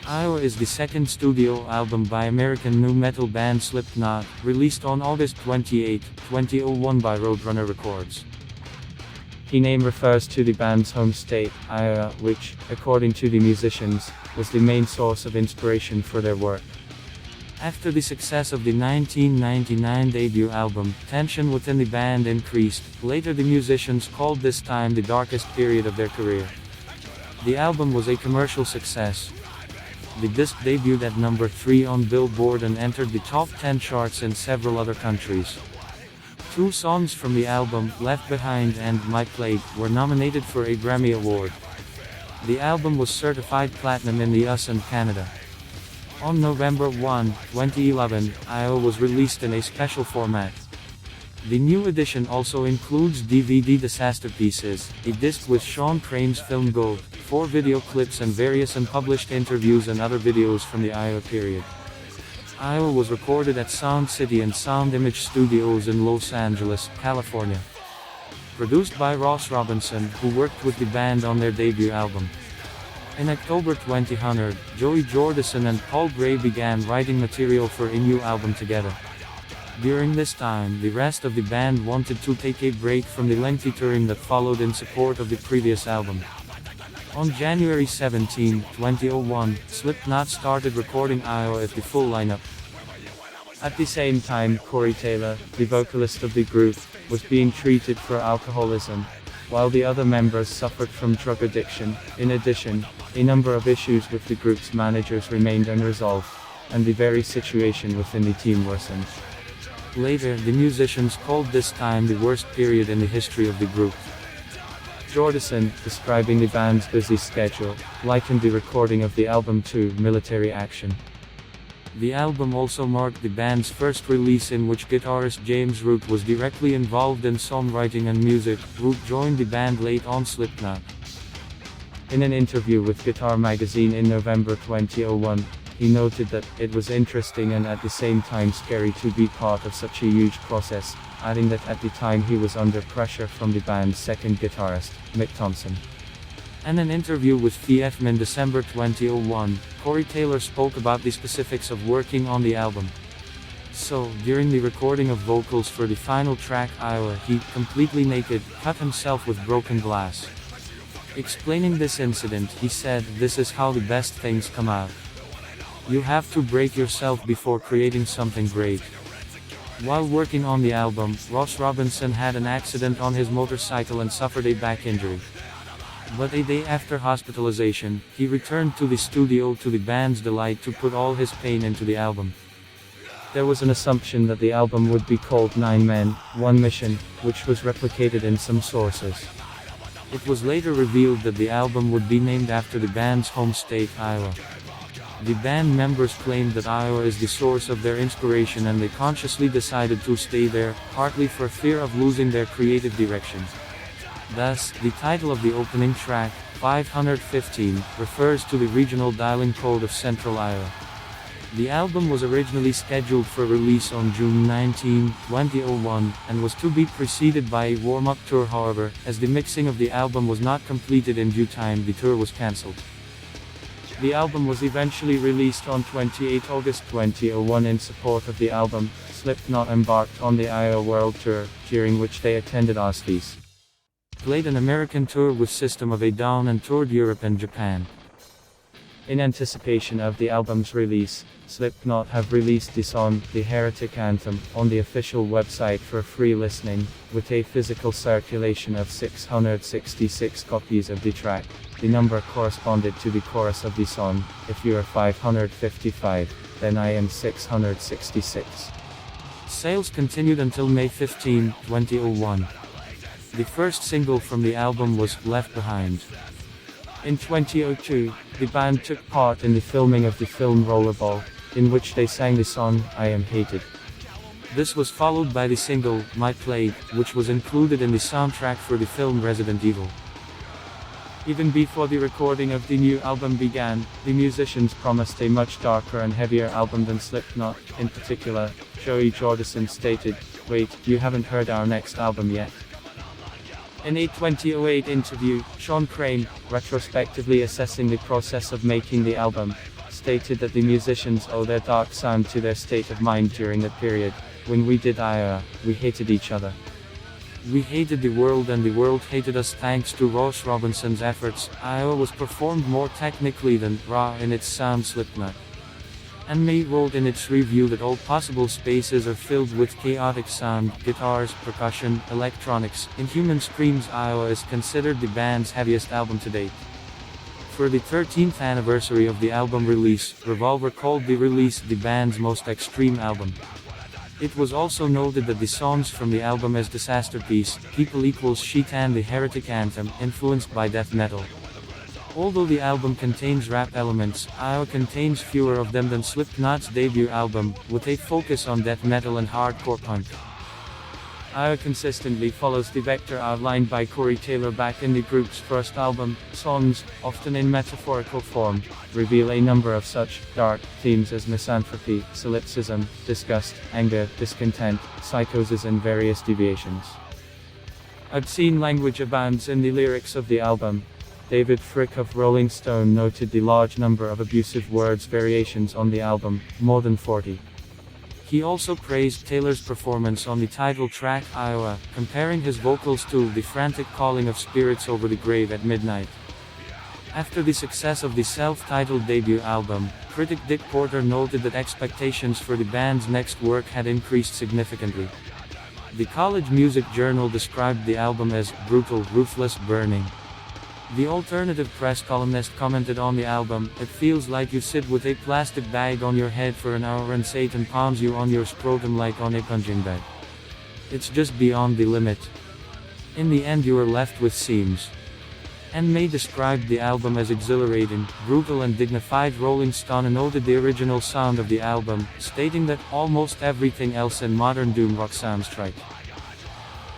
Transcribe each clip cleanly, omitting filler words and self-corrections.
Iowa is the second studio album by American nu metal band Slipknot, released on August 28, 2001 by Roadrunner Records. The name refers to the band's home state, Iowa, which, according to the musicians, was the main source of inspiration for their work. After the success of the 1999 debut album, tension within the band increased. Later the musicians called this time the darkest period of their career. The album was a commercial success. The disc debuted at number 3 on Billboard and entered the top 10 charts in several other countries. 2 songs from the album, Left Behind and My Plague, were nominated for a Grammy Award. The album was certified platinum in the US and Canada. On November 1, 2011, Iowa was released in a special format. The new edition also includes DVD Disasterpieces, a disc with Sean Crane's film Gold, 4 video clips and various unpublished interviews and other videos from the Iowa period. Iowa was recorded at Sound City and Sound Image Studios in Los Angeles, California. Produced by Ross Robinson, who worked with the band on their debut album. In October 2000, Joey Jordison and Paul Gray began writing material for a new album together. During this time, the rest of the band wanted to take a break from the lengthy touring that followed in support of the previous album. On January 17, 2001, Slipknot started recording Iowa at the full lineup. At the same time, Corey Taylor, the vocalist of the group, was being treated for alcoholism, while the other members suffered from drug addiction. In addition, a number of issues with the group's managers remained unresolved, and the very situation within the team worsened. Later, the musicians called this time the worst period in the history of the group. Jordison, describing the band's busy schedule, likened the recording of the album to military action. The album also marked the band's first release in which guitarist James Root was directly involved in songwriting and music. Root joined the band late on Slipknot. In an interview with Guitar Magazine in November 2001, he noted that it was interesting and at the same time scary to be part of such a huge process, adding that at the time he was under pressure from the band's second guitarist, Mick Thompson. In an interview with TFM in December 2001, Corey Taylor spoke about the specifics of working on the album. So, during the recording of vocals for the final track Iowa, he, completely naked, cut himself with broken glass. Explaining this incident, he said, "This is how the best things come out. You have to break yourself before creating something great." While working on the album, Ross Robinson had an accident on his motorcycle and suffered a back injury. But a day after hospitalization, he returned to the studio to the band's delight to put all his pain into the album. There was an assumption that the album would be called 9 Men, 1 Mission, which was replicated in some sources. It was later revealed that the album would be named after the band's home state, Iowa. The band members claimed that Iowa is the source of their inspiration and they consciously decided to stay there, partly for fear of losing their creative direction. Thus, the title of the opening track, 515, refers to the regional dialing code of Central Iowa. The album was originally scheduled for release on June 19, 2001, and was to be preceded by a warm-up tour. However, as the mixing of the album was not completed in due time, the tour was cancelled. The album was eventually released on 28 August 2001 in support of the album. Slipknot embarked on the Iowa World Tour, during which they attended Ozfest, played an American tour with System of a Down and toured Europe and Japan. In anticipation of the album's release, Slipknot have released the song, The Heretic Anthem, on the official website for free listening, with a physical circulation of 666 copies of the track. The number corresponded to the chorus of the song, "If you are 555, then I am 666. Sales continued until May 15, 2001. The first single from the album was Left Behind. In 2002, the band took part in the filming of the film Rollerball, in which they sang the song, I Am Hated. This was followed by the single, My Plague, which was included in the soundtrack for the film Resident Evil. Even before the recording of the new album began, the musicians promised a much darker and heavier album than Slipknot. In particular, Joey Jordison stated, "Wait, you haven't heard our next album yet." In a 2008 interview, Sean Crane, retrospectively assessing the process of making the album, stated that the musicians owe their dark sound to their state of mind during that period. When we did Iowa, we hated each other. We hated the world and the world hated us. Thanks to Ross Robinson's efforts, Iowa was performed more technically than raw in its sound. Slipknot and May wrote in its review that all possible spaces are filled with chaotic sound, guitars, percussion, electronics, inhuman screams. Iowa is considered the band's heaviest album to date. For the 13th anniversary of the album release, Revolver called the release the band's most extreme album. It was also noted that the songs from the album as Disasterpiece, People Equals Sheet and the Heretic Anthem, influenced by death metal. Although the album contains rap elements, Iowa contains fewer of them than Slipknot's debut album, with a focus on death metal and hardcore punk. Iowa consistently follows the vector outlined by Corey Taylor back in the group's first album. Songs, often in metaphorical form, reveal a number of such dark themes as misanthropy, solipsism, disgust, anger, discontent, psychosis and various deviations. Obscene language abounds in the lyrics of the album. David Frick of Rolling Stone noted the large number of abusive words variations on the album, more than 40. He also praised Taylor's performance on the title track Iowa, comparing his vocals to the frantic calling of spirits over the grave at midnight. After the success of the self-titled debut album, critic Dick Porter noted that expectations for the band's next work had increased significantly. The College Music Journal described the album as brutal, ruthless, burning. The Alternative Press columnist commented on the album, "It feels like you sit with a plastic bag on your head for an hour and Satan palms you on your scrotum like on a punching bag. It's just beyond the limit. In the end you are left with seams." And May described the album as exhilarating, brutal and dignified. Rolling Stone noted the original sound of the album, stating that almost everything else in modern doom rock sounds trite.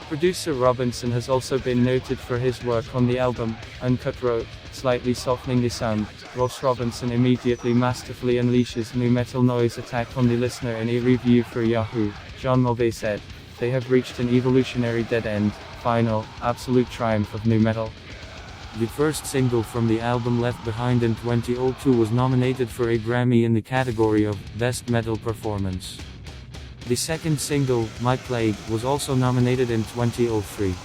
Producer Robinson has also been noted for his work on the album. Uncut wrote, slightly softening the sound, Ross Robinson immediately masterfully unleashes nu metal noise attack on the listener. In a review for Yahoo, John Mulvey said, "They have reached an evolutionary dead end, final, absolute triumph of nu metal." The first single from the album, Left Behind in 2002, was nominated for a Grammy in the category of Best Metal Performance. The second single, My Plague, was also nominated in 2003.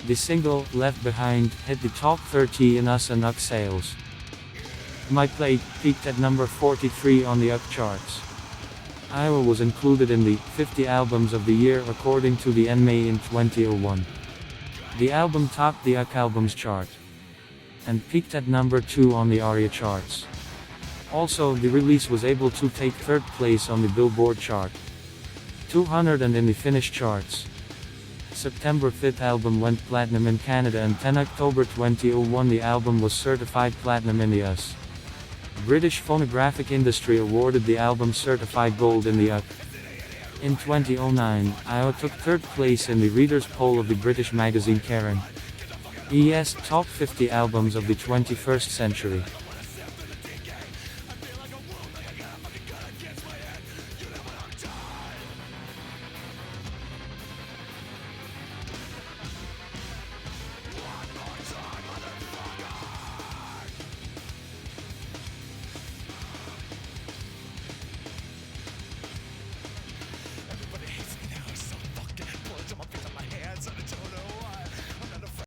The single, Left Behind, hit the top 30 in US and UK sales. My Plague peaked at number 43 on the UK charts. Iowa was included in the 50 Albums of the Year according to the NME in 2001. The album topped the UK Albums chart and peaked at number 2 on the ARIA charts. Also, the release was able to take third place on the Billboard chart 200 and in the Finnish charts. September 5th album went platinum in Canada, and 10 October 2001 the album was certified platinum in the US. British phonographic industry awarded the album certified gold in the UK. In 2009, Iowa took third place in the readers' poll of the British magazine Kerrang! ES Top 50 Albums of the 21st Century.